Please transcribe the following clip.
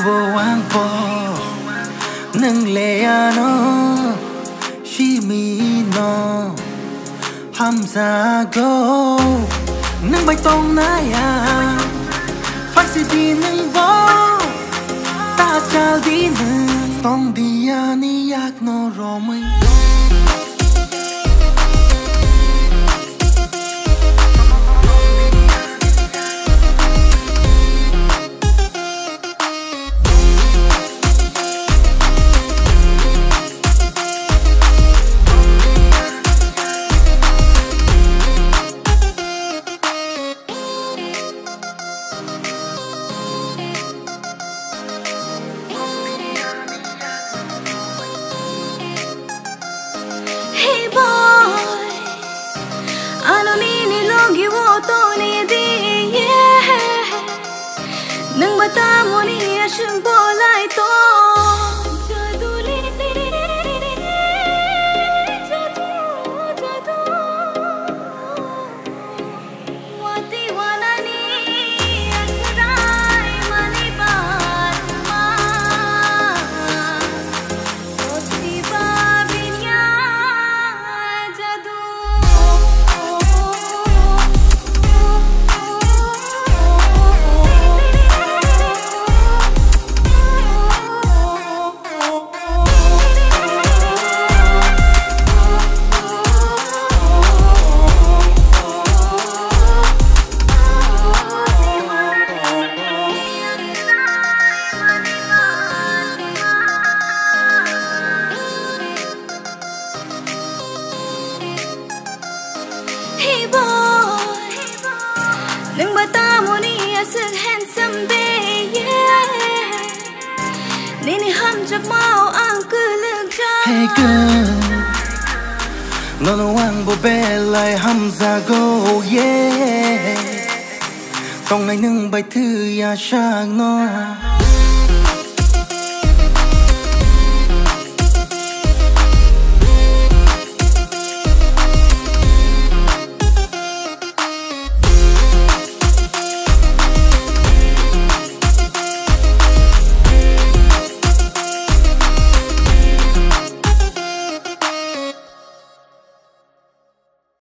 wang po nang lea no shimi no hamza go nang bay tong na ya phát si đi nang bo ta chal đi nang tong dia ni yak no ro mai nang bata mo niya siyang bolay to nang bata mo niya siyang handsome day nini hamjak mau ang kulag dyan hey girl no wang bo belai hamza go yeah tong này nâng bài thư ya sang no